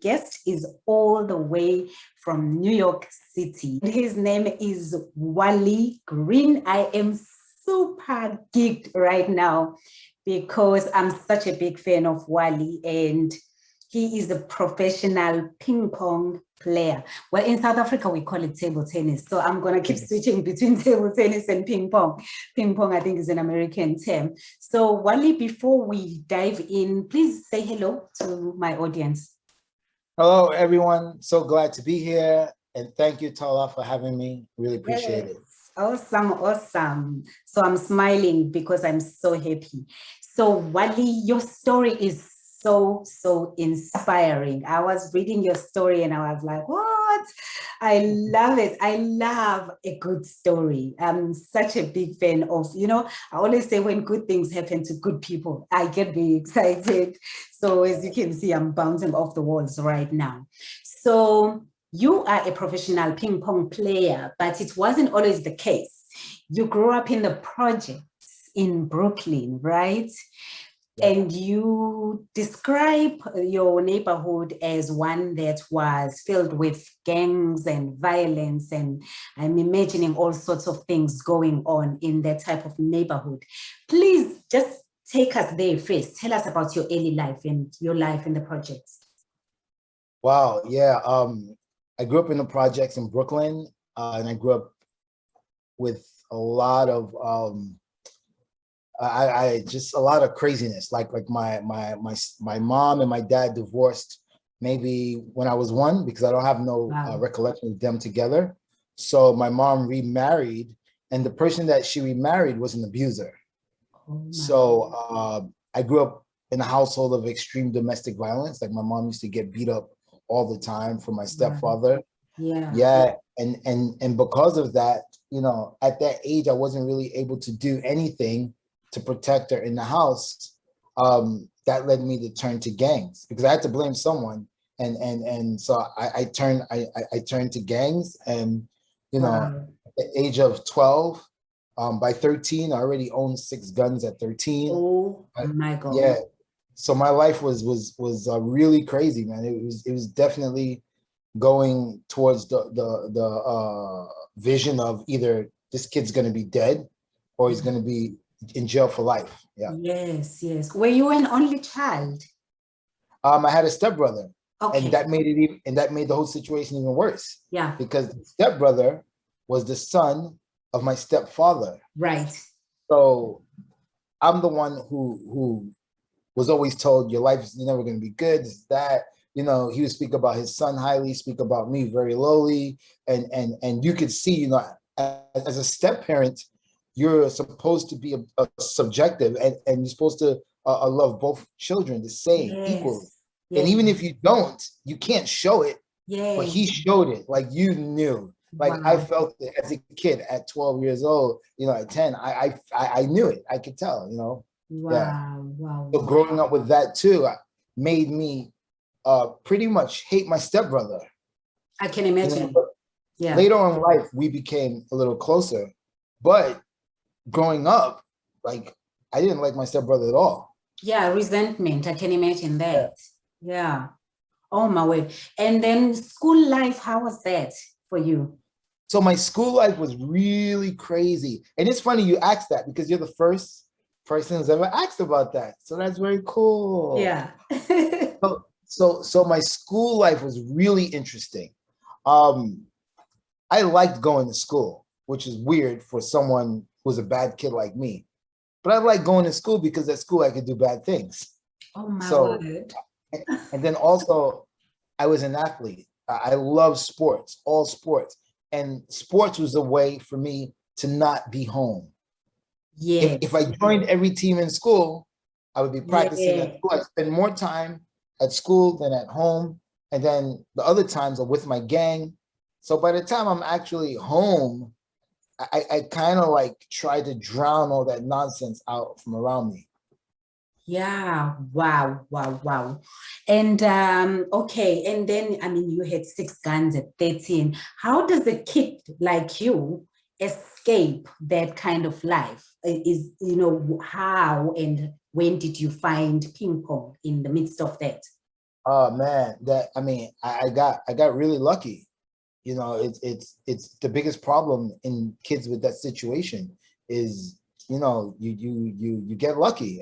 guest is all the way from New York City. His name is Wally Green. I am super geeked right now because I'm such a big fan of Wally, and he is a professional ping pong player. Well, in South Africa, we call it table tennis. So I'm going to keep switching between table tennis and ping pong. Ping pong, I think, is an American term. So Wally, before we dive in, please say hello to my audience. Hello, everyone. So glad to be here. And thank you, Tala, for having me. Really appreciate it. Awesome, awesome. So I'm smiling because I'm so happy. So Wally, your story is so inspiring. I was reading your story and I was like, what? I love it. I love a good story. I'm such a big fan of, I always say when good things happen to good people, I get very excited. So as you can see, I'm bouncing off the walls right now. So you are a professional ping pong player, but it wasn't always the case. You grew up in the projects in Brooklyn, right? Yeah. And you describe your neighborhood as one that was filled with gangs and violence, and I'm imagining all sorts of things going on in that type of neighborhood. Please just take us there first. Tell us about your early life and your life in the projects. Wow, yeah. I grew up in the projects in Brooklyn, and I grew up with a lot of just a lot of craziness. Like my mom and my dad divorced maybe when I was 1 because I don't have no recollection of them together. So my mom remarried, and the person that she remarried was an abuser. So I grew up in a household of extreme domestic violence. Like my mom used to get beat up all the time from my stepfather. Yeah. And because of that, at that age, I wasn't really able to do anything to protect her in the house. That led me to turn to gangs because I had to blame someone. And so I turned to gangs, and, at the age of 12, by 13, I already owned 6 guns at 13. Oh my God. Yeah. So my life was really crazy, man. It was definitely going towards the vision of either this kid's going to be dead or he's going to be in jail for life. Yeah. Yes. Were you an only child? I had a stepbrother. Okay. And that made the whole situation even worse. Yeah. Because the stepbrother was the son of my stepfather. Right. So I'm the one who was always told your life is never going to be good. It's that, he would speak about his son highly, speak about me very lowly. And you could see, as a step parent, you're supposed to be a subjective and you're supposed to love both children the same, equally. Yes. And even if you don't, you can't show it. Yes. But he showed it, like you knew. Like I felt it as a kid at 12 years old, at 10, I knew it. I could tell, Wow. So growing up with that too made me pretty much hate my stepbrother. I can imagine. Yeah. Later on in life, we became a little closer, but growing up, like I didn't like my stepbrother at all. Yeah, resentment. I can imagine that. Yeah. Oh my word. And then school life, how was that for you? So my school life was really crazy. And it's funny you asked that because you're the first person who's ever asked about that. So that's very cool. Yeah. So my school life was really interesting. I liked going to school, which is weird for someone who's a bad kid like me. But I liked going to school because at school I could do bad things. Oh my word. And then also I was an athlete. I love sports, all sports. And sports was a way for me to not be home. Yeah. If I joined every team in school, I would be practicing at school. I spend more time at school than at home. And then the other times are with my gang. So by the time I'm actually home, I kind of like try to drown all that nonsense out from around me. Yeah. Wow. And okay. And then, you had 6 guns at 13. How does a kid like you escape that kind of life? How and when did you find ping pong in the midst of that? Oh man, I got really lucky. You know, it's the biggest problem in kids with that situation is, you know, you get lucky.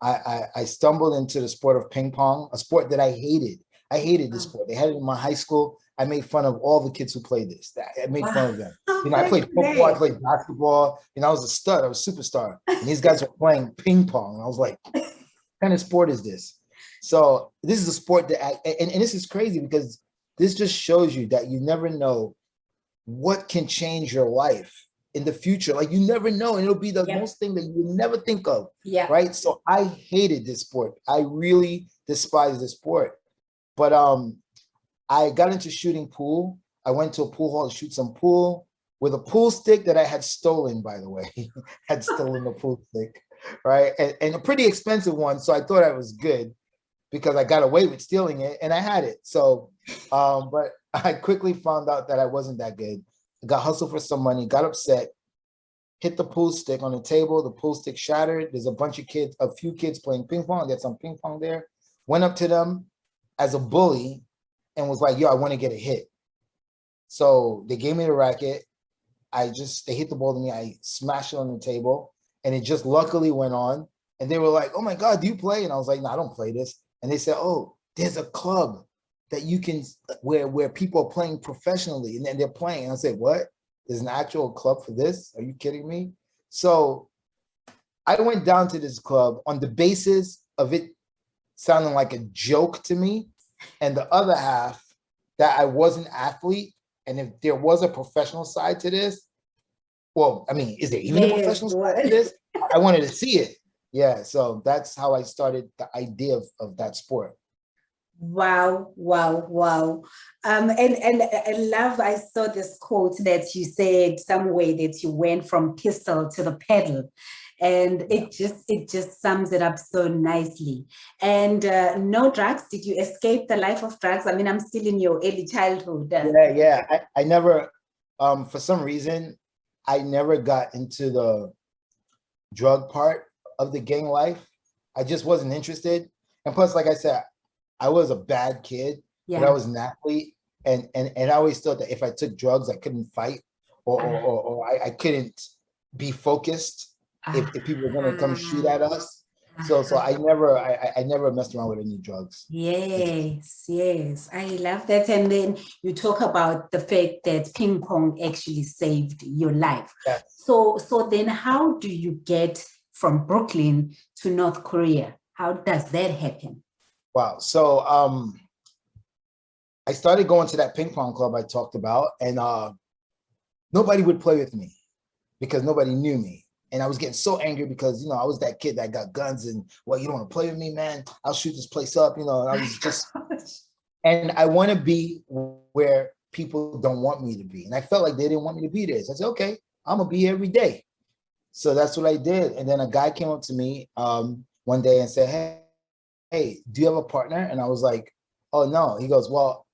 I stumbled into the sport of ping pong, a sport that I hated. I hated this Oh, sport. They had it in my high school. I made fun of all the kids who played this. I made fun wow. of them. You know, I That's played football, I great. played basketball, and I was a stud, I was a superstar. And these guys were playing ping pong. And I was like, what kind of sport is this? So this is a sport that and this is crazy because this just shows you that you never know what can change your life in the future. Like you never know, and it'll be the Yep. most thing that you never think of, Yeah. right? So I hated this sport. I really despised this sport. But I got into shooting pool. I went to a pool hall to shoot some pool with a pool stick that I had stolen, by the way. Had stolen the pool stick, right? And a pretty expensive one. So I thought I was good because I got away with stealing it and I had it. So, but I quickly found out that I wasn't that good. I got hustled for some money, got upset, hit the pool stick on the table. The pool stick shattered. There's a bunch of kids, a few kids playing ping pong. There's some ping pong there. Went up to them as a bully and was like, yo, I want to get a hit. So they gave me the racket. They hit the ball to me. I smashed it on the table and it just luckily went on. And they were like, oh my God, do you play? And I was like, no, I don't play this. And they said, oh, there's a club that you can, where people are playing professionally and then they're playing. And I said, what? There's an actual club for this? Are you kidding me? So I went down to this club on the basis of it sounding like a joke to me. And the other half that I was an athlete. And if there was a professional side to this, well, I mean, is there even a Yes. professional side to this? I wanted to see it. Yeah, so that's how I started the idea of that sport. Wow, wow, wow. And I love, I saw this quote that you said somewhere that you went from pistol to the pedal. And Yeah. it just sums it up so nicely. And no drugs. Did you escape the life of drugs? I mean, I'm still in your early childhood. Yeah. I never, for some reason, I never got into the drug part of the gang life. I just wasn't interested. And plus, like I said, I was a bad kid, but I Yeah. was an athlete. And I always thought that if I took drugs, I couldn't fight or I couldn't be focused if people were going to come shoot at us. So I never messed around with any drugs. Yes, yes, I love that. And then you talk about the fact that ping pong actually saved your life. Yes. So then how do you get from Brooklyn to North Korea? How does that happen? Wow. So I started going to that ping pong club I talked about, and nobody would play with me because nobody knew me. And I was getting so angry because, you know, I was that kid that got guns and, well, you don't want to play with me, man. I'll shoot this place up, you know. And I was just, and I want to be where people don't want me to be. And I felt like they didn't want me to be there. So I said, okay, I'm going to be here every day. So that's what I did. And then a guy came up to me one day and said, hey, do you have a partner? And I was like, oh, no. He goes, well,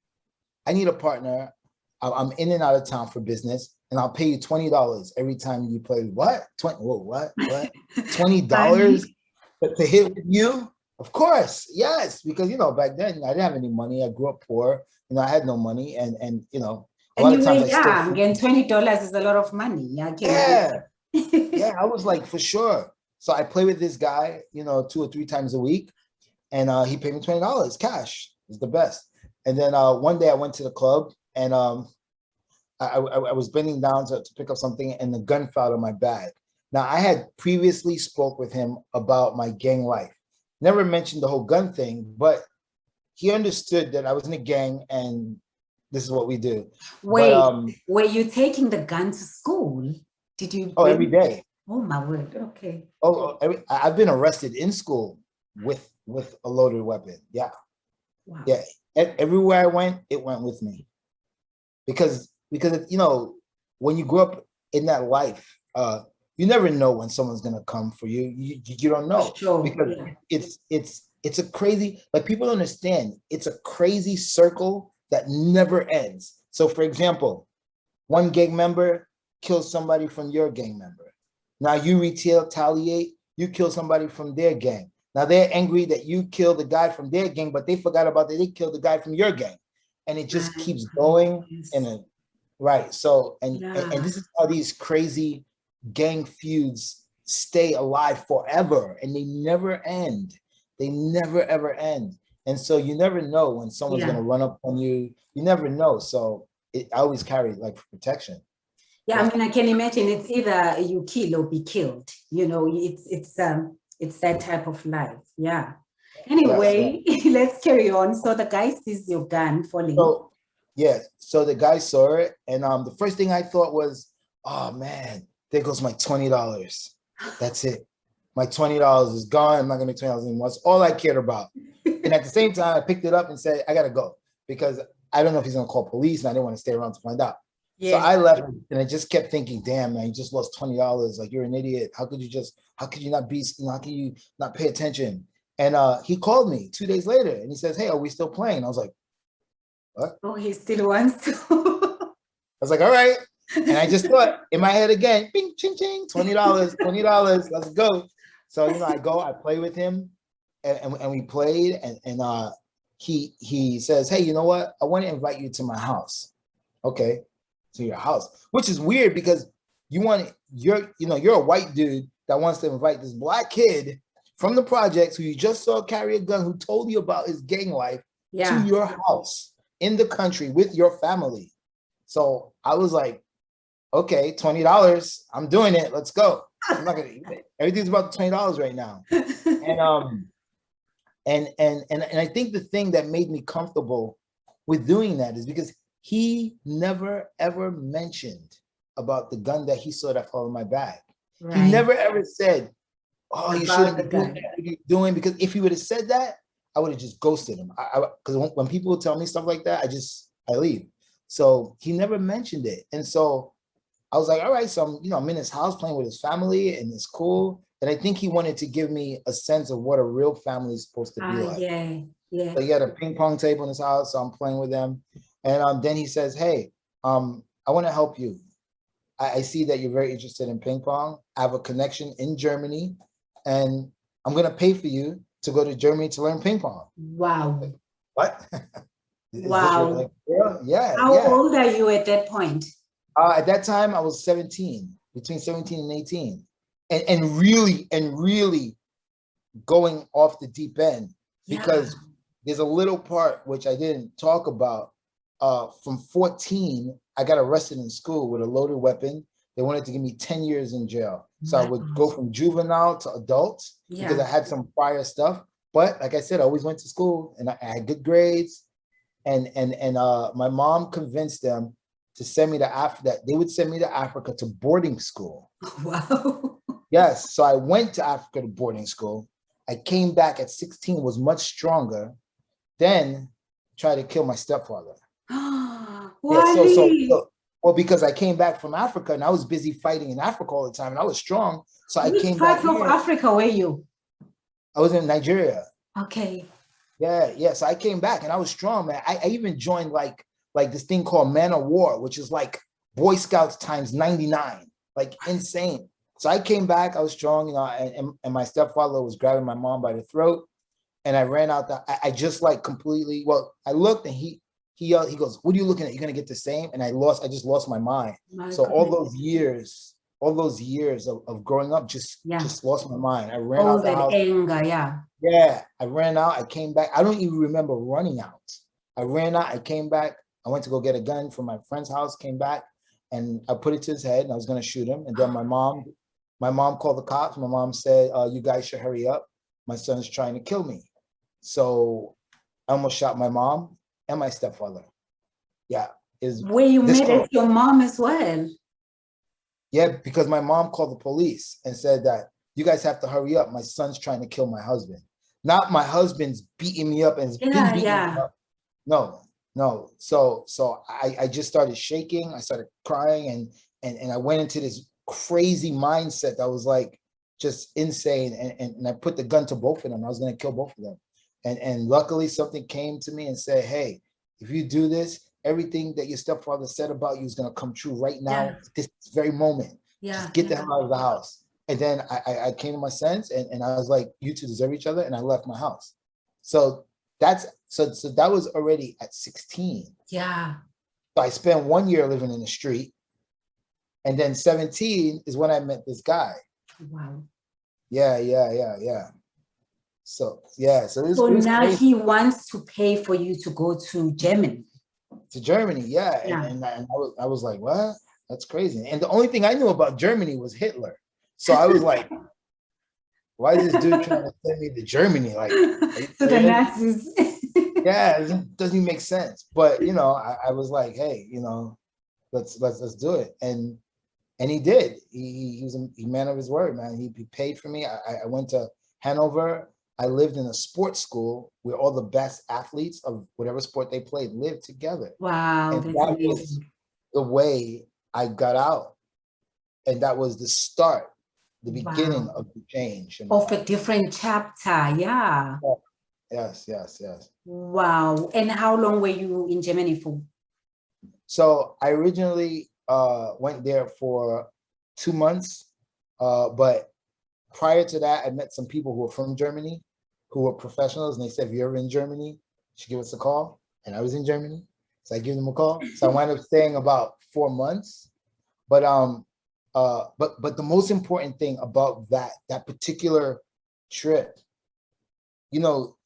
I need a partner. I'm in and out of town for business, and I'll pay you $20 every time you play. What? 20? Whoa, what? $20 to hit with you? Of course, yes. Because you know, back then I didn't have any money. I grew up poor. You know, I had no money, and you know, a And lot you of were times I stole young, food. and $20 is a lot of money. I Yeah, can. yeah. I was like, for sure. So I play with this guy, you know, 2 or 3 times a week, and he paid me $20 cash. It's the best. And then one day I went to the club, and I was bending down to pick up something, and the gun fell out of my bag. Now, I had previously spoke with him about my gang life. Never mentioned the whole gun thing, but he understood that I was in a gang and this is what we do. But Wait, were you taking the gun to school? Did you every day. Oh my word. Okay. I've been arrested in school with a loaded weapon. Yeah. Wow. Yeah. Everywhere I went, it went with me. Because you know, when you grow up in that life, you never know when someone's gonna come for you. You don't know. Sure. Because Yeah. it's a crazy, like people don't understand. It's a crazy circle that never ends. So for example, one gang member kills somebody from your gang member. Now you retaliate, you kill somebody from their gang. Now they're angry that you killed the guy from their gang, but they forgot about that they killed the guy from your gang. And it just Right. keeps going Yes. in a right. So Yeah. and this is how these crazy gang feuds stay alive forever, and they never end. They never ever end. And so you never know when someone's Yeah. gonna run up on you. You never know. So I always carry like protection. Yeah, I mean, I can imagine it's either you kill or be killed. You know, it's that type of life. Yeah. Yes, yes. Anyway, let's carry on. So the guy sees your gun falling. So yeah, so the guy saw it, and the first thing I thought was, oh man, there goes my $20. That's it. My $20 is gone. I'm not gonna make $20 anymore. That's all I cared about. And at the same time, I picked it up and said, I gotta go because I don't know if he's gonna call police, and I didn't want to stay around to find out. So Yes. I left, and I just kept thinking, damn, man, you just lost $20. Like, you're an idiot. How could you not be, how can you not pay attention? And he called me 2 days later, and he says, hey, are we still playing? I was like, what? Oh, he still wants to. I was like, all right. And I just thought in my head again, bing, ching, ching, $20, $20, let's go. So, I go, I play with him, and we played, and he says, hey, you know what? I want to invite you to my house. Okay, to your house, which is weird because you're a white dude that wants to invite this black kid from the projects who you just saw carry a gun, who told you about his gang life, to your house in the country with your family. So I was like, okay, $20, I'm doing it. Let's go. I'm not gonna eat it. Everything's about $20 right now. And I think the thing that made me comfortable with doing that is because he never ever mentioned about the gun that he saw that fell in my bag. Right. He never ever said, oh, you shouldn't be doing what you're doing, because if he would have said that, I would have just ghosted him. Because when people tell me stuff like that, I leave. So he never mentioned it. And so I was like, all right, so I'm in his house playing with his family, and it's cool. And I think he wanted to give me a sense of what a real family is supposed to be like. Yeah. So he had a ping pong table in his house, so I'm playing with them. And then he says, hey, I want to help you. I see that you're very interested in ping pong. I have a connection in Germany, and I'm going to pay for you to go to Germany to learn ping pong. Wow. Like, what? Wow. Yeah. How old are you at that point? At that time, I was 17, between 17 and 18. And really going off the deep end, because there's a little part which I didn't talk about. From 14, I got arrested in school with a loaded weapon. They wanted to give me 10 years in jail. So I would go from juvenile to adult because I had some prior stuff. But like I said, I always went to school, and I had good grades. And my mom convinced them to send me to Africa, that they would send me to Africa to boarding school. Wow. Yes. So I went to Africa to boarding school. I came back at 16, was much stronger, then tried to kill my stepfather. Wally. Well, because I came back from Africa and I was busy fighting in Africa all the time, and I was strong. So I came back. Which part of Africa were you? I was in Nigeria. Okay. Yeah. So I came back and I was strong, man. I even joined like this thing called Man of War, which is like Boy Scouts times 99, like insane. So I came back, I was strong, and my stepfather was grabbing my mom by the throat, and I ran out. I just like completely. Well, I looked, and he goes, "What are you looking at? You're gonna get the same." And I just lost my mind. So all those years of growing up, just lost my mind. I ran out the house. Anger, I ran out. I came back. I don't even remember running out. I ran out. I came back. I went to go get a gun from my friend's house. Came back, and I put it to his head, and I was gonna shoot him. And then my mom called the cops. My mom said, "You guys should hurry up. My son's trying to kill me." So I almost shot my mom and my stepfather. Yeah. Were you mad at your mom as well? Yeah, because my mom called the police and said that you guys have to hurry up. My son's trying to kill my husband. Not my husband's beating me up and has been beating me up. No. So I just started shaking. I started crying, and I went into this crazy mindset that was like just insane. And I put the gun to both of them. I was going to kill both of them. And luckily something came to me and said, hey, if you do this, everything that your stepfather said about you is going to come true right now, this very moment. Just get the hell out of the house. And then I came to my sense, and I was like, you two deserve each other, and I left my house. So so that was already at 16. Yeah. So I spent 1 year living in the street, and then 17 is when I met this guy. Wow. Yeah. So yeah, so So it was now crazy. he wants to pay for you to go to Germany. To Germany, yeah. Yeah. And I was like, what? That's crazy. And the only thing I knew about Germany was Hitler. So I was like, why is this dude trying to send me to Germany? Like, to the Nazis. yeah, it doesn't even make sense. But you know, I was like, hey, you know, let's do it. And he did. He was a man of his word, man. He paid for me. I went to Hanover. I lived in a sports school where all the best athletes of whatever sport they played lived together. Wow, And that's that amazing. was the way I got out. And that was the start, the beginning of the change. Of a different chapter, yeah. Yes. Wow. And how long were you in Germany for? So I originally went there for 2 months, but prior to that, I met some people who were from Germany, who were professionals, and they said, if you're ever in Germany, you should give us a call. And I was in Germany, so I gave them a call. So I wound up staying about 4 months. But the most important thing about that particular trip, you know,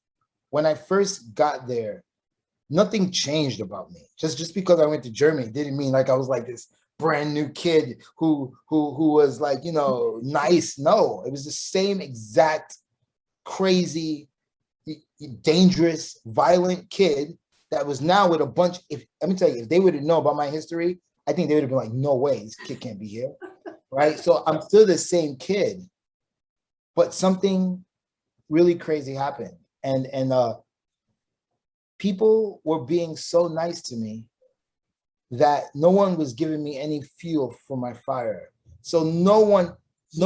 when I first got there, nothing changed about me. Just because I went to Germany didn't mean like I was like this brand new kid who was like, you know, nice. No, it was the same exact crazy, dangerous, violent kid that was now with a bunch. Let me tell you, if they would have known about my history, I think they would have been like, no way, this kid can't be here, right? So I'm still the same kid, but something really crazy happened, and people were being so nice to me that no one was giving me any fuel for my fire. So no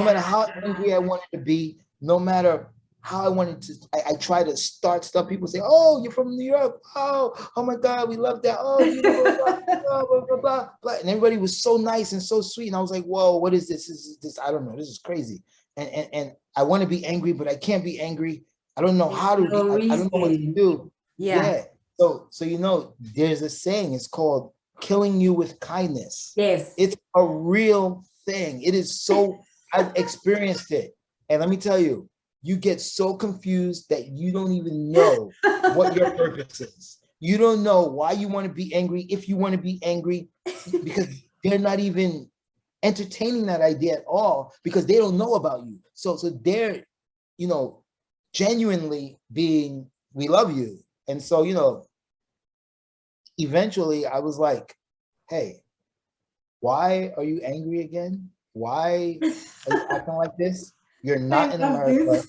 matter how angry I wanted to be, no matter how I wanted to, I try to start stuff. People say, oh, you're from New York. Oh my God, we love that. Oh, you know, blah, blah, blah. And everybody was so nice and so sweet. And I was like, whoa, what is this? This I don't know. This is crazy. And I want to be angry, but I can't be angry. I don't know how to be, I don't know what to do. Yeah. So you know, there's a saying, it's called killing you with kindness. Yes. It's a real thing. It is so, I've experienced it. And let me tell you, you get so confused that you don't even know what your purpose is. You don't know why you want to be angry, if you want to be angry, because they're not even entertaining that idea at all, because they don't know about you. So they're, you know, genuinely being, we love you. And so, you know, eventually I was like, hey, why are you angry again? Why are you acting like this? You're not in America.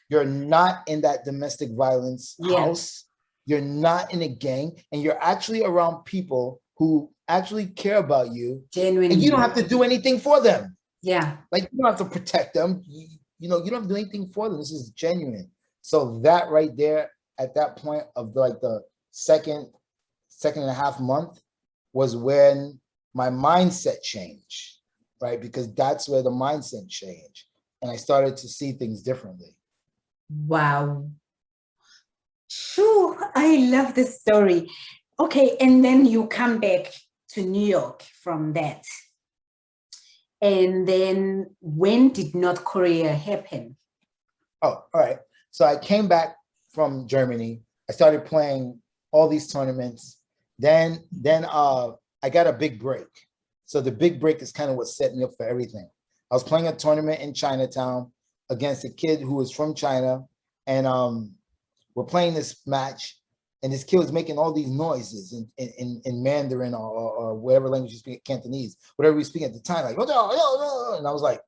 You're not in that domestic violence house. You're not in a gang, and you're actually around people who actually care about you. Genuinely. And you don't have to do anything for them. Yeah. Like, you don't have to protect them. You know, you don't have to do anything for them. This is genuine. So that right there, at that point of like the second and a half month, was when my mindset changed, right? Because that's where the mindset changed. And I started to see things differently. Wow. Sure, I love this story. Okay, and then you come back to New York from that. And then when did North Korea happen? Oh, all right. So I came back from Germany. I started playing all these tournaments. Then I got a big break. So the big break is kind of what set me up for everything. I was playing a tournament in Chinatown against a kid who was from China, and we're playing this match, and this kid was making all these noises in Mandarin or whatever language you speak, Cantonese, whatever we speak at the time, like, and I was like,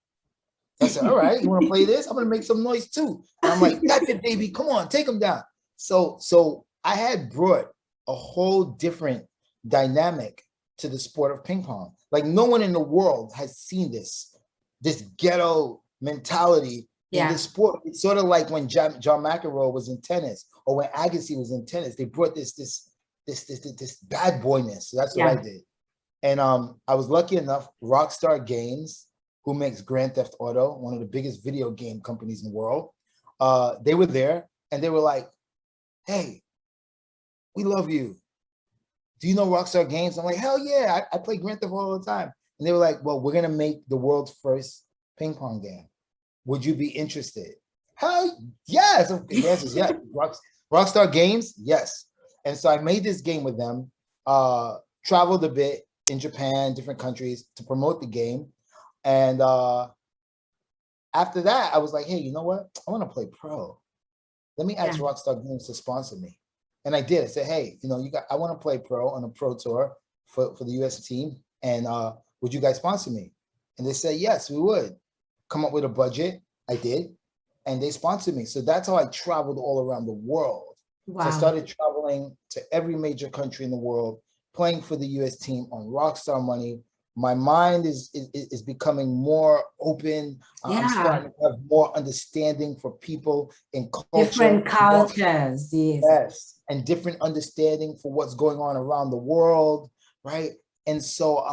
I said, all right, you want to play this? I'm going to make some noise too. And I'm like, that's it, baby. Come on, take him down. So I had brought a whole different dynamic to the sport of ping pong. Like, no one in the world has seen this ghetto mentality in this sport. It's sort of like when John McEnroe was in tennis, or when Agassi was in tennis. They brought this bad boyness. So that's what I did. And I was lucky enough, Rockstar Games who makes Grand Theft Auto, one of the biggest video game companies in the world. They were there and they were like, hey, we love you. Do you know Rockstar Games? I'm like, hell yeah, I play Grand Theft Auto all the time. And they were like, well, we're gonna make the world's first ping pong game. Would you be interested? Hell yes. The answer is yes. Rockstar Games, yes. And so I made this game with them, traveled a bit in Japan, different countries to promote the game. And after that, I was like, hey, you know what? I want to play pro. Let me ask Rockstar Games to sponsor me. And I did. I said, hey, I want to play pro on a pro tour for the US team. And would you guys sponsor me? And they said, yes, we would. Come up with a budget. I did. And they sponsored me. So that's how I traveled all around the world. Wow. So I started traveling to every major country in the world, playing for the US team on Rockstar money. My mind is becoming more open. I'm starting to have more understanding for people in culture. Different cultures, yes. And different understanding for what's going on around the world, right? And so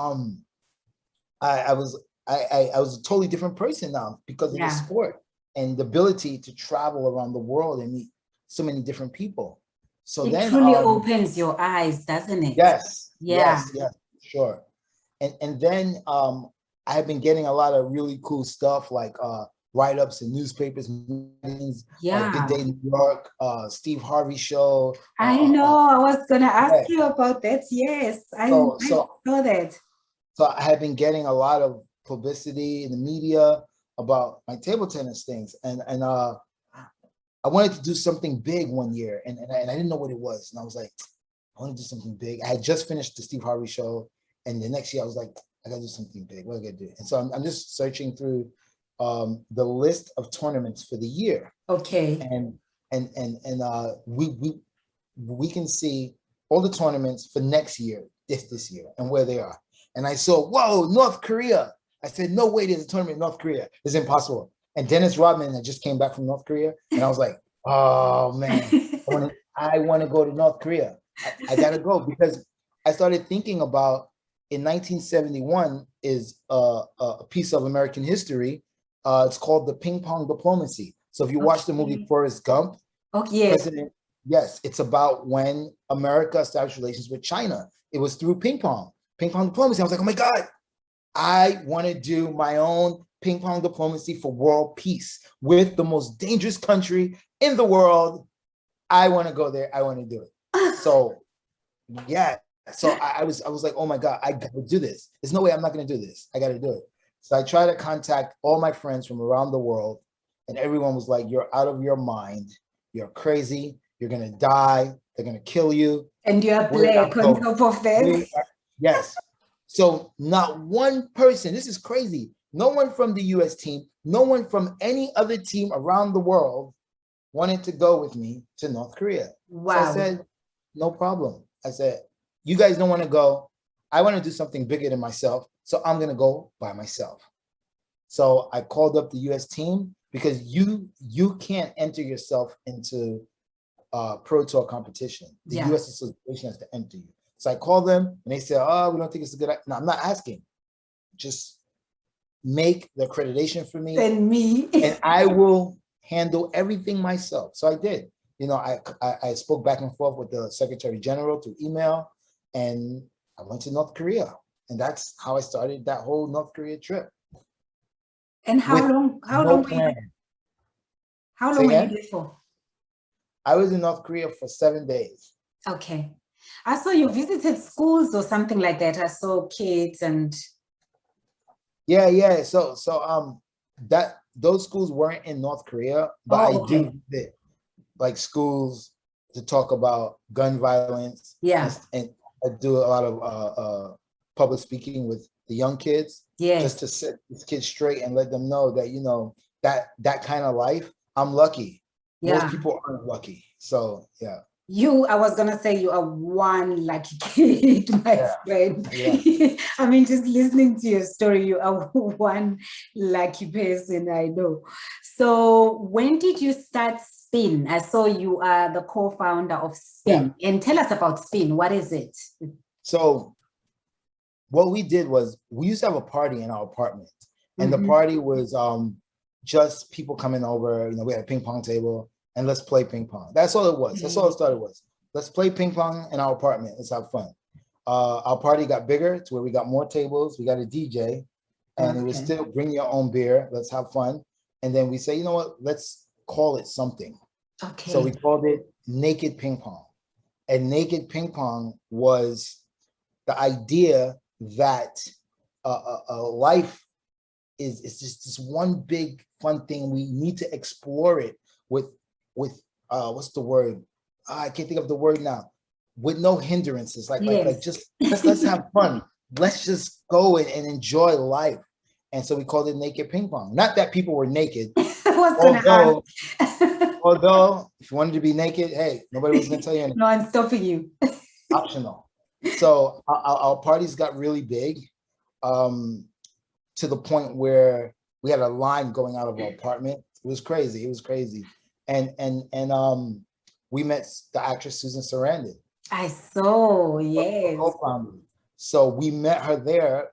I was a totally different person now because of the sport and the ability to travel around the world and meet so many different people. So it truly opens your eyes, doesn't it? Yes. Yes, sure. And then I have been getting a lot of really cool stuff like write-ups in newspapers, magazines, Good Day New York, Steve Harvey Show. I know, I was gonna ask you about that. Yes, I saw that. So I have been getting a lot of publicity in the media about my table tennis things. And I wanted to do something big one year and I didn't know what it was. And I was like, I want to do something big. I had just finished the Steve Harvey Show. And the next year I was like, I gotta do something big. What do I gotta do? And so I'm just searching through the list of tournaments for the year. Okay. And we can see all the tournaments for next year, this year, and where they are. And I saw, whoa, North Korea. I said, no way, there's a tournament in North Korea. It's impossible. And Dennis Rodman had just came back from North Korea. And I was like, oh man, I want to go to North Korea. I gotta go because I started thinking about in 1971 is a piece of American history. It's called the Ping Pong Diplomacy. So if you watch the movie Forrest Gump, yes, it's about when America established relations with China. It was through ping pong diplomacy. I was like, oh my God, I want to do my own ping pong diplomacy for world peace with the most dangerous country in the world. I want to go there. I want to do it. So yeah. So I was like, oh my God, I gotta do this. There's no way I'm not gonna do this. I gotta do it. So I try to contact all my friends from around the world and everyone was like, you're out of your mind. You're crazy. You're gonna die. They're gonna kill you. And you're black on top of that. Yes. So not one person, this is crazy. No one from the US team, no one from any other team around the world wanted to go with me to North Korea. Wow. So I said, no problem. I said, you guys don't want to go. I want to do something bigger than myself. So I'm going to go by myself. So I called up the US team because you can't enter yourself into Pro Tour competition. The US Association has to enter you. So I called them and they said, oh, we don't think it's a good idea. No, I'm not asking. Just make the accreditation for me. And me. And I will handle everything myself. So I did. I spoke back and forth with the Secretary General through email. And I went to North Korea. And that's how I started that whole North Korea trip. And how long were you there for? I was in North Korea for 7 days. Okay. I saw you visited schools or something like that. I saw kids and So those schools weren't in North Korea, but I do visit like schools to talk about gun violence. And I do a lot of public speaking with the young kids, just to set these kids straight and let them know that, that kind of life, I'm lucky. Most people aren't lucky. So, I was going to say you are one lucky kid, my friend. I mean, just listening to your story, you are one lucky person, I know. So when did you start Spin? I saw you are the co-founder of Spin. And tell us about Spin. What is it? So what we did was we used to have a party in our apartment. And the party was just people coming over. You know, we had a ping pong table and let's play ping pong. That's all it was. That's all it started was. Let's play ping pong in our apartment. Let's have fun. Our party got bigger to where we got more tables. We got a DJ, and it was still bring your own beer. Let's have fun. And then we say, you know what? Let's call it something. Okay. So we called it Naked Ping Pong. And Naked Ping Pong was the idea that life is just this one big fun thing. We need to explore it with what's the word? I can't think of the word now. With no hindrances, like just let's have fun. Let's just go and enjoy life. And so we called it Naked Ping Pong. Not that people were naked, although if you wanted to be naked, hey, nobody was gonna tell you anything. No one's stopping you. Optional. So our parties got really big, to the point where we had a line going out of our apartment. It was crazy. And we met the actress Susan Sarandon. I saw, yes. So we met her there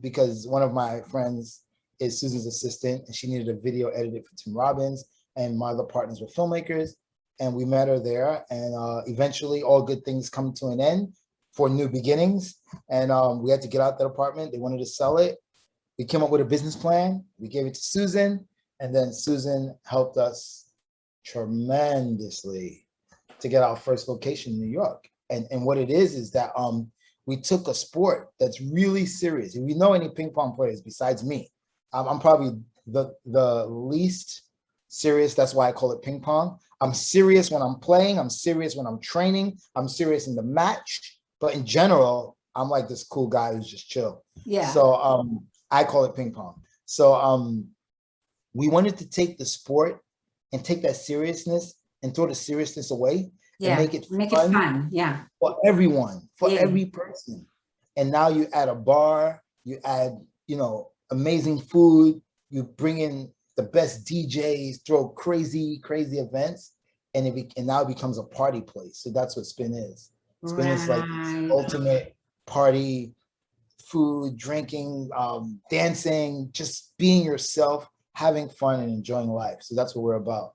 because one of my friends is Susan's assistant, and she needed a video edited for Tim Robbins, and my other partners were filmmakers, and we met her there. And eventually, all good things come to an end for new beginnings. And we had to get out that apartment. They wanted to sell it. We came up with a business plan. We gave it to Susan, and then Susan helped us tremendously to get our first location in New York. And what it is that we took a sport that's really serious. If you know any ping pong players besides me, I'm probably the least serious. That's why I call it ping pong. I'm serious when I'm playing. I'm serious when I'm training. I'm serious in the match. But in general, I'm like this cool guy who's just chill. Yeah. So I call it ping pong. So we wanted to take the sport and take that seriousness and throw the seriousness away. Yeah, and make it fun. Yeah, for everyone, for every person. And now you add a bar, you add, amazing food, you bring in the best DJs, throw crazy events, and now it becomes a party place. So that's what Spin is. Spin is like ultimate party, food, drinking, dancing, just being yourself, having fun and enjoying life. So that's what we're about.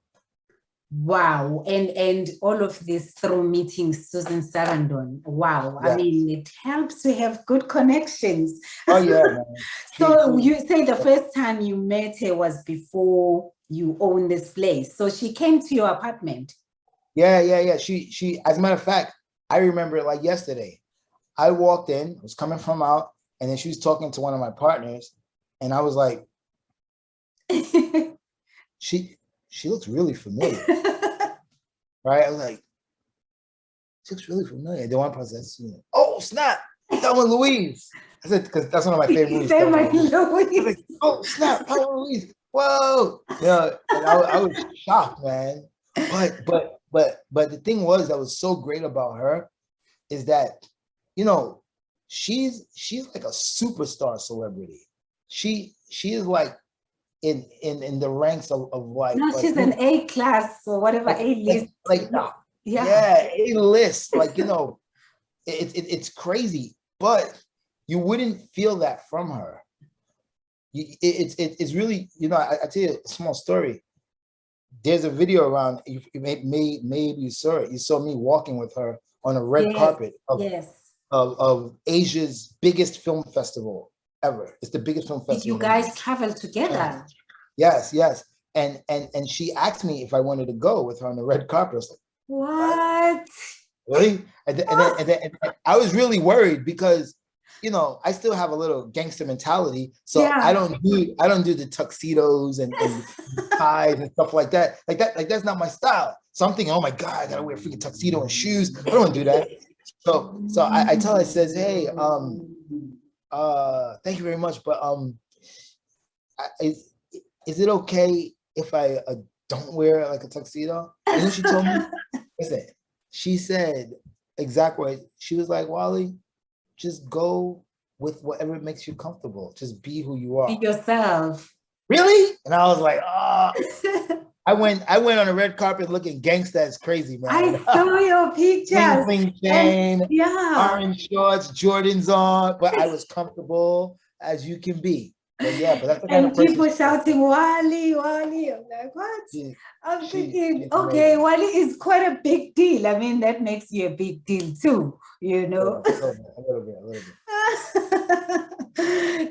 Wow. And all of this through meeting Susan Sarandon. Wow. Yes. I mean, it helps to have good connections. Oh, yeah, man. So you say the first time you met her was before you owned this place. So she came to your apartment. Yeah. She, as a matter of fact, I remember it like yesterday. I walked in, was coming from out, and then she was talking to one of my partners, and I was like, she looks really familiar. Right? I was like, she looks really familiar. The one person that's, oh, snap, Thelma and Louise. I said, because that's one of my favorite movies. Thelma and Louise. Like, oh, snap, Thelma and Louise. Whoa. And I was shocked, man. But the thing that was so great about her is that, she's like a superstar celebrity. She is like in the ranks of like. No, she's an A class or whatever, A list. Yeah, A list. Like, it's crazy, but you wouldn't feel that from her. It's really, I tell you a small story. There's a video around, maybe you saw it. You saw me walking with her on a red carpet of Asia's biggest film festival ever. It's the biggest film festival. Did you guys travel together? Yes. And she asked me if I wanted to go with her on the red carpet. I was like, what? Really? And then I was really worried because, I still have a little gangster mentality. So I don't do the tuxedos and ties and stuff like that. Like that's not my style. So I'm thinking, oh my God, I gotta wear a freaking tuxedo and shoes. I don't want to do that. So I tell her, I says, hey, thank you very much, but is it okay if I don't wear like a tuxedo? And then she told me, listen, she said exact words. She was like, Wally, just go with whatever makes you comfortable. Just be who you are. Be yourself. Really? And I was like, I went on a red carpet looking gangsta as crazy, man. I saw your pictures. Bling chain, orange shorts, Jordans on, but I was comfortable as you can be. But yeah, but that's the kind of And person people she is. shouting, Wally, Wally. I'm like, what? I'm thinking, She's okay, amazing. Wally is quite a big deal. I mean, that makes you a big deal too, you know? Yeah, a little bit.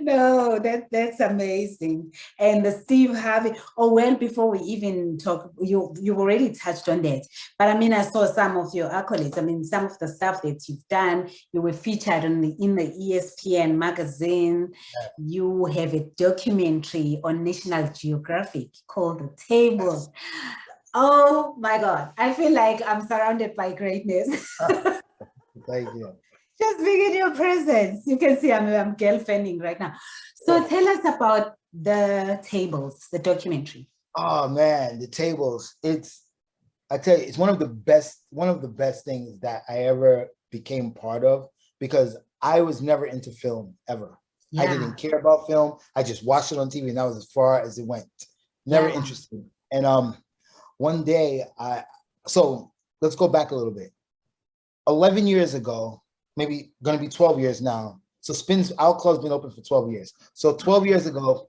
No, that's amazing. And the Steve Harvey. Oh well, before we even talk, you already touched on that. But I mean, I saw some of your accolades. I mean, some of the stuff that you've done. You were featured in the ESPN magazine. You have a documentary on National Geographic called The Table. Oh my God! I feel like I'm surrounded by greatness. Thank you. Just being in your presence. You can see I'm girl fanning right now. So tell us about the tables, the documentary. Oh man, the tables. I tell you, it's one of the best things that I ever became part of, because I was never into film ever. I Yeah, didn't care about film. I just watched it on TV, and that was as far as it went. Never yeah, interested. And one day so let's go back a little bit. 11 years ago, maybe going to be 12 years now. So our club's been open for 12 years. So 12 years ago,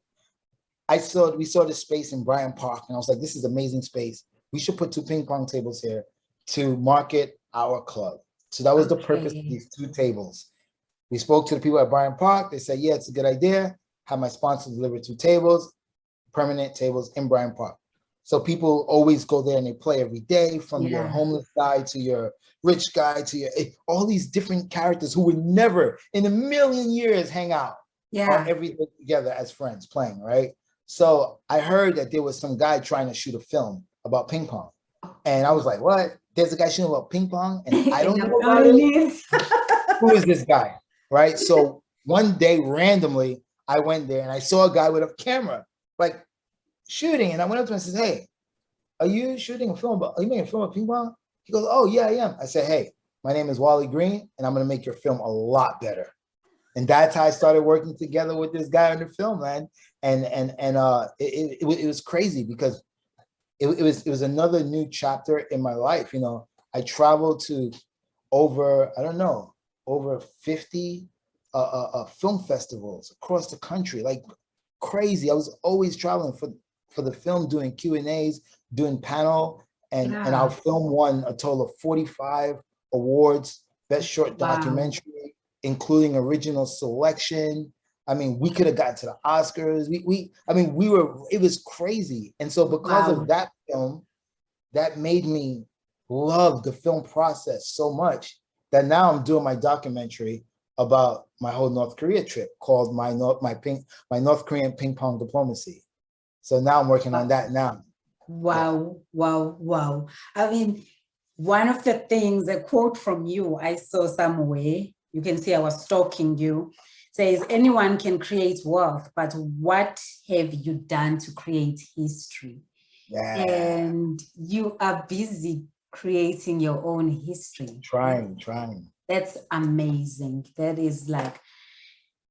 we saw this space in Bryant Park, and I was like, this is amazing space. We should put 2 ping pong tables here to market our club. So that was the purpose of okay. these 2 tables. We spoke to the people at Bryant Park. They said, yeah, it's a good idea. Have my sponsor deliver 2 tables, permanent tables in Bryant Park. So people always go there and they play every day, from your Yeah, homeless guy to your rich guy to your all these different characters who would never in a million years hang out yeah. every day together as friends playing, right? So I heard that there was some guy trying to shoot a film about ping pong. And I was like, what? There's a guy shooting about ping pong and I And don't I'm know not about in it? it. Who is this guy? Right? So one day randomly, I went there and I saw a guy with a camera, like shooting. And I went up to him and said, hey, are you shooting a film about, are you making a film about ping pong? He goes, oh yeah, I am. I said, hey, my name is Wally Green and I'm going to make your film a lot better. And that's how I started working together with this guy on the film, man. And it was crazy because it was another new chapter in my life. You know, I traveled to over, I don't know, over 50 film festivals across the country, like crazy. I was always traveling for the film, doing Q&As, doing panel, and our Yeah, film won a total of 45 awards, best short wow. documentary, including original selection. I mean, we could have got to the Oscars. It was crazy. And so because of Wow. that film, that made me love the film process so much that now I'm doing my documentary about my whole North Korea trip called my North Korean ping pong diplomacy. So now I'm working on that now. Yeah. Wow, wow, wow. I mean, one of the things, a quote from you, I saw somewhere, you can see I was stalking you, says, anyone can create wealth, but what have you done to create history? Yeah. And you are busy creating your own history. Trying. That's amazing. That is like,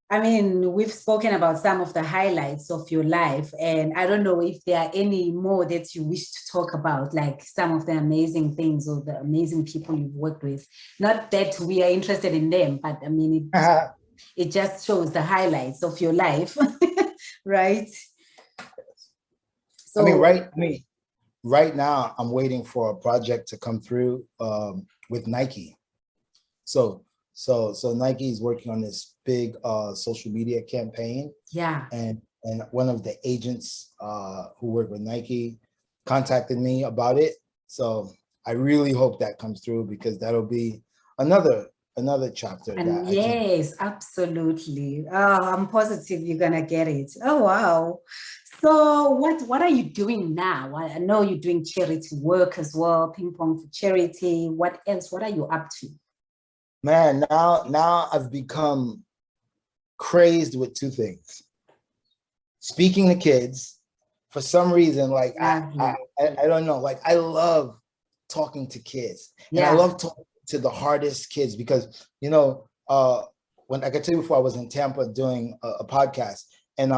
I mean, we've spoken about some of the highlights of your life, and I don't know if there are any more that you wish to talk about, like some of the amazing things or the amazing people you've worked with. Not that we are interested in them, but I mean, it just shows the highlights of your life, right? So, right now I'm waiting for a project to come through with Nike. So Nike is working on this big social media campaign, yeah. and one of the agents who work with Nike contacted me about it. So I really hope that comes through, because that'll be another chapter that And I can. yes, absolutely. Oh, I'm positive you're gonna get it. Oh, wow. So what are you doing now? I know you're doing charity work as well, ping pong for charity. What else? What are you up to? Man, now I've become crazed with 2 things. Speaking to kids, for some reason, like Lovely. I don't know, like I love talking to kids, and I Yeah. love talking to the hardest kids, because when I could tell you before, I was in Tampa doing a podcast, and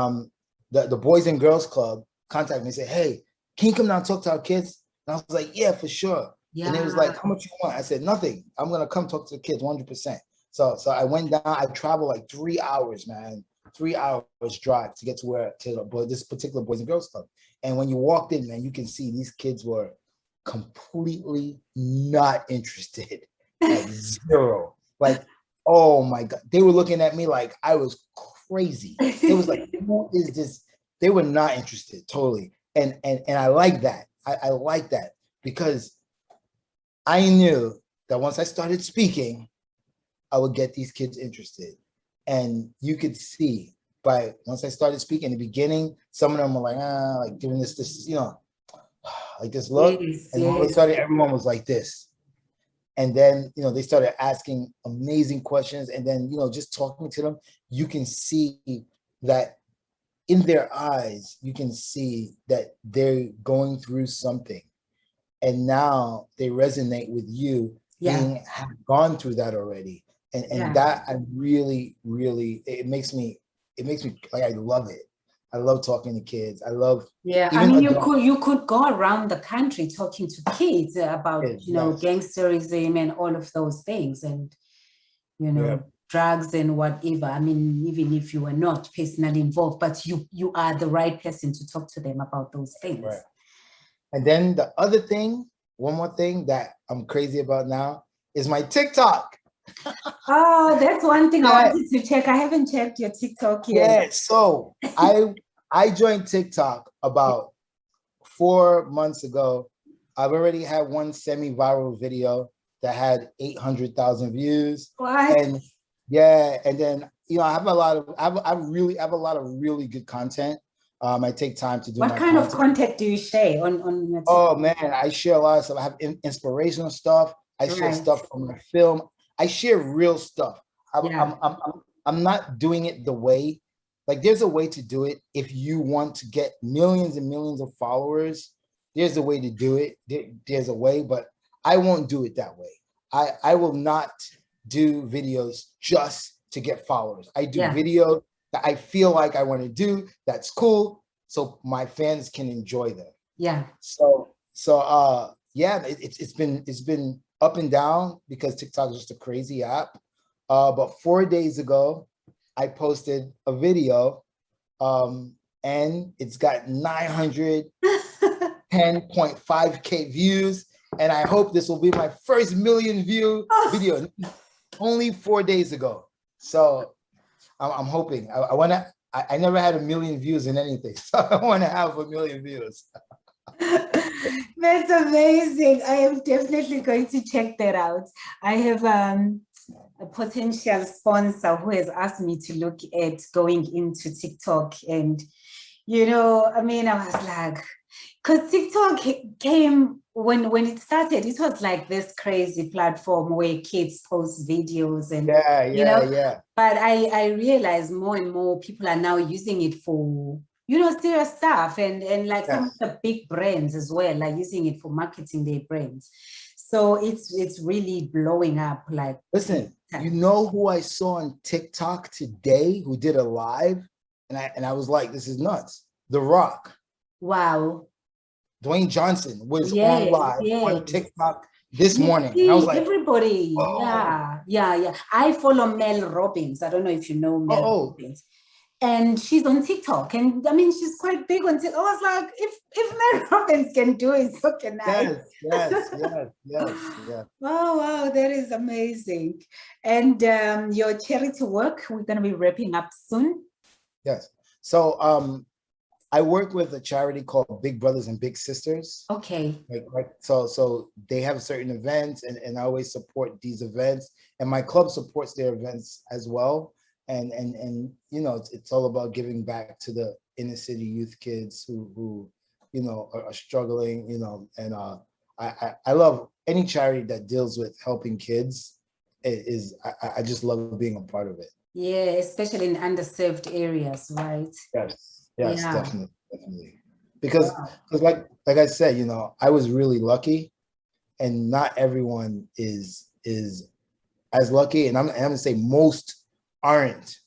the Boys and Girls Club contacted me and said, hey, can you come down and talk to our kids? And I was like, yeah, for sure. And it was like, Yeah. how much you want? I said, nothing. I'm gonna come talk to the kids 100%. So I went down. I traveled like 3 hours, man, 3 hours drive to get to this particular Boys and Girls Club. And when you walked in, man, you can see these kids were completely not interested, like zero. Like, oh my God, they were looking at me like I was crazy. It was like, who is this? They were not interested totally. And I like that. I like that because I knew that once I started speaking, I would get these kids interested. And you could see by once I started speaking in the beginning, some of them were like doing this, like this look. Yes, And when we started, everyone was like this. And then, they started asking amazing questions. And then, just talking to them, you can see that in their eyes, you can see that they're going through something. And now they resonate with you have gone through that already. And that I really, really, it makes me like, I love it. I love talking to kids. I love. Yeah, I mean, you could go around the country talking to kids about, gangsterism and all of those things, and drugs and whatever. I mean, even if you were not personally involved, but you are the right person to talk to them about those things. Right. And then the other thing, one more thing that I'm crazy about now is my TikTok. Oh, that's one thing I wanted to check. I haven't checked your TikTok yet. Yeah, so I joined TikTok about 4 months ago. I've already had one semi-viral video that had 800,000 views. What? And and then I have a lot of I really have a lot of really good content. I take time to do what kind of content do you share on your TikTok? Oh man, I share a lot of stuff. I have inspirational stuff. I share stuff from my film. I share real stuff. I'm not doing it the way, like there's a way to do it. If you want to get millions and millions of followers, there's a way to do it. There's a way, but I won't do it that way. I will not do videos just to get followers. I do videos that I feel like I want to do. That's cool. So my fans can enjoy them. Yeah. So it's been up and down because TikTok is just a crazy app. But 4 days ago, I posted a video and it's got 910.5K views. And I hope this will be my first million view video only 4 days ago. So I'm hoping. I never had 1 million views in anything. So I want to have 1 million views. That's amazing. I am definitely going to check that out. I have a potential sponsor who has asked me to look at going into TikTok. And, I was like, because TikTok came when it started, it was like this crazy platform where kids post videos and, but I realized more and more people are now using it for, serious stuff and like some of the big brands as well are using it for marketing their brands. So it's really blowing up. Like, listen, you know who I saw on TikTok today who did a live, and I was like, this is nuts. The Rock. Wow. Dwayne Johnson was on live on TikTok this morning. And I was like, everybody. Oh. Yeah. I follow Mel Robbins. I don't know if you know Mel Robbins. And she's on TikTok. And I mean, she's quite big on TikTok. I was like, if Mel Robbins can do it, so can I. Yes. Wow, that is amazing. And your charity work, we're going to be wrapping up soon. Yes. So I work with a charity called Big Brothers and Big Sisters. Okay. So they have certain events and I always support these events, and my club supports their events as well. And it's all about giving back to the inner city youth kids who are struggling, and I love any charity that deals with helping kids. I just love being a part of it. Yeah, especially in underserved areas, right? Yes, definitely. Because like I said, I was really lucky, and not everyone is as lucky, and I'm gonna say most aren't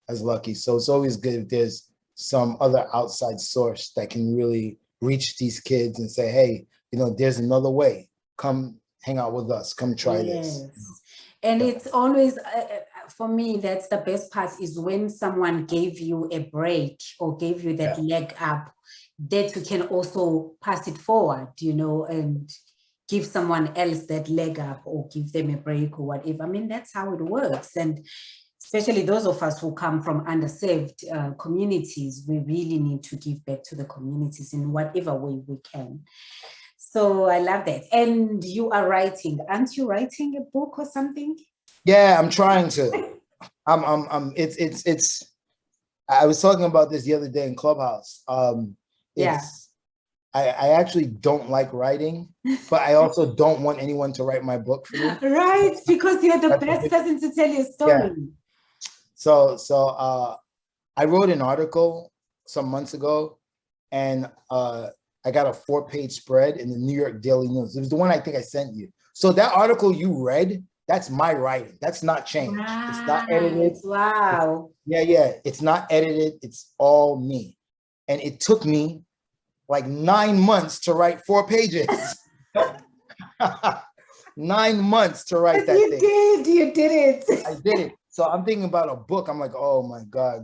as lucky. So it's always good if there's some other outside source that can really reach these kids and say, hey, there's another way. Come hang out with us. Come try this. And it's always for me, that's the best part, is when someone gave you a break or gave you that leg up, that you can also pass it forward, and give someone else that leg up or give them a break or whatever. I mean, that's how it works. And especially those of us who come from underserved communities, we really need to give back to the communities in whatever way we can. So I love that. And you are writing, aren't you writing a book or something? Yeah, I'm trying to. It's I was talking about this the other day in Clubhouse. I actually don't like writing, but I also don't want anyone to write my book for me. Right, because you're the best person to tell your story. Yeah. So I wrote an article some months ago, and I got a 4-page spread in the New York Daily News. It was the one I think I sent you. So that article you read, that's my writing. That's not changed. Right. It's not edited. Wow. It's not edited. It's all me. And it took me like 9 months to write 4 pages. 9 months to write that thing. You did it. I did it. So I'm thinking about a book. I'm like, oh my God.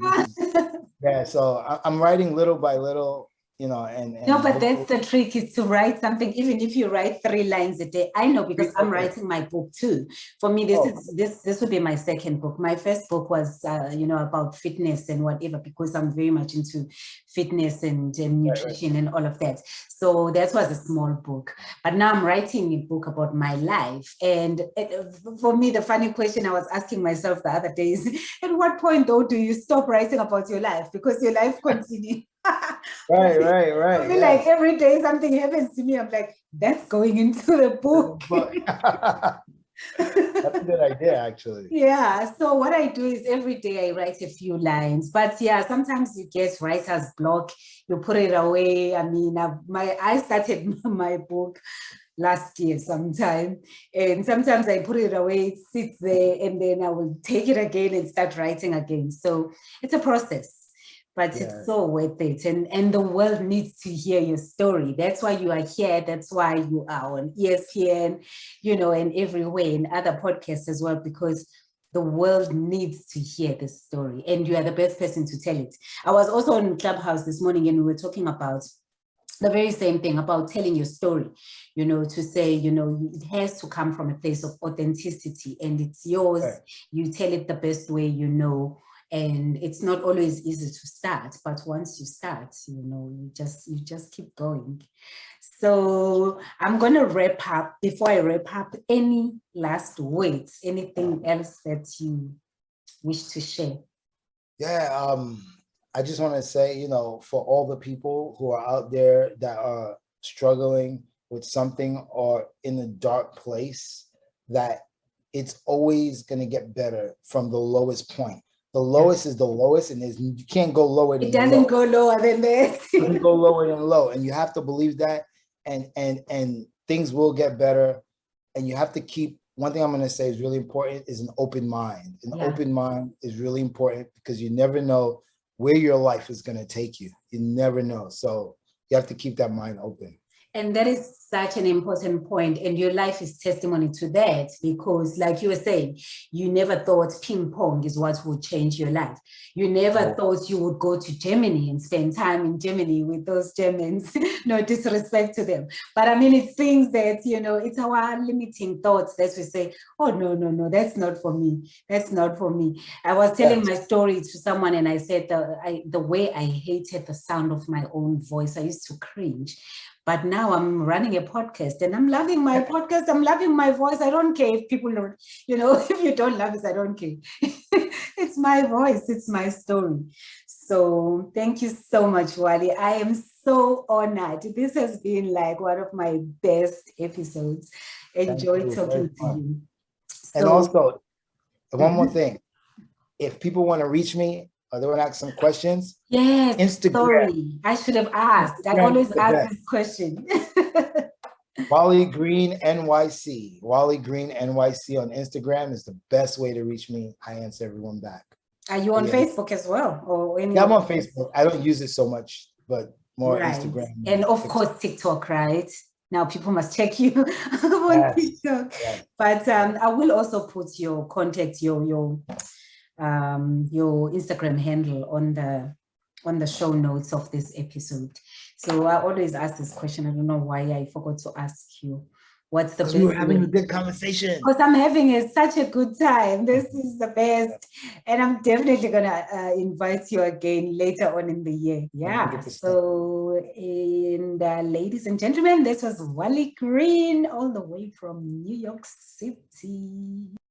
So I'm writing little by little. And no, but that's the trick, is to write something, even if you write 3 lines a day. I know, because I'm writing my book too. For me, this would be my second book. My first book was about fitness and whatever, because I'm very much into fitness and nutrition and all of that. So that was a small book. But now I'm writing a book about my life. And for me, the funny question I was asking myself the other day is, at what point though do you stop writing about your life? Because your life continues. Right. I feel like every day something happens to me, I'm like, that's going into the book. That's a good idea, actually. Yeah. So what I do is every day I write a few lines. But yeah, sometimes you get writer's block. You put it away. I mean, I started my book last year sometime, and sometimes I put it away, it sits there, and then I will take it again and start writing again. So it's a process. But it's so worth it. And the world needs to hear your story. That's why you are here. That's why you are on ESPN, and everywhere, in other podcasts as well, because the world needs to hear this story. And you are the best person to tell it. I was also on Clubhouse this morning, and we were talking about the very same thing, about telling your story, to say, it has to come from a place of authenticity, and it's yours. Right. You tell it the best way you know. And it's not always easy to start, but once you start, you just keep going. So I'm going to wrap up. Before I wrap up, any last words, anything else that you wish to share? Yeah, I just want to say, for all the people who are out there that are struggling with something or in a dark place, that it's always going to get better from the lowest point. The lowest is the lowest, and you can't go lower than it doesn't go lower than that. It doesn't go lower than low, and you have to believe that, and things will get better. And you have to keep, one thing I'm going to say is really important, is an open mind. An open mind is really important, because you never know where your life is going to take you. You never know. So you have to keep that mind open. And that is such an important point, and your life is testimony to that, because like you were saying, you never thought ping pong is what would change your life. You never thought you would go to Germany and spend time in Germany with those Germans. No disrespect to them, but I mean, it's things that, it's our limiting thoughts that we say, oh, no, that's not for me. That's not for me. I was telling my story to someone, and I said the way I hated the sound of my own voice, I used to cringe. But now I'm running a podcast, and I'm loving my podcast. I'm loving my voice. I don't care if people don't, if you don't love it, I don't care. It's my voice. It's my story. So thank you so much, Wally. I am so honored. This has been like one of my best episodes. Enjoy talking to you. And also, one more thing. If people want to reach me, or they want to ask some questions. Yes, Instagram. Sorry, I should have asked. I always ask this question. Wally Green NYC. Wally Green NYC on Instagram is the best way to reach me. I answer everyone back. Are you on Facebook as well? Or I'm on Facebook. I don't use it so much, but more Instagram. And of course, TikTok, right? Now people must check you on TikTok. Yes. But I will also put your contact, your your Instagram handle on the show notes of this episode. So I always ask this question. I don't know why I forgot to ask you. What's the best? Because we were having a good conversation. Because I'm having such a good time. This is the best. And I'm definitely going to invite you again later on in the year. Yeah. 100%. So, ladies and gentlemen, this was Wally Green all the way from New York City.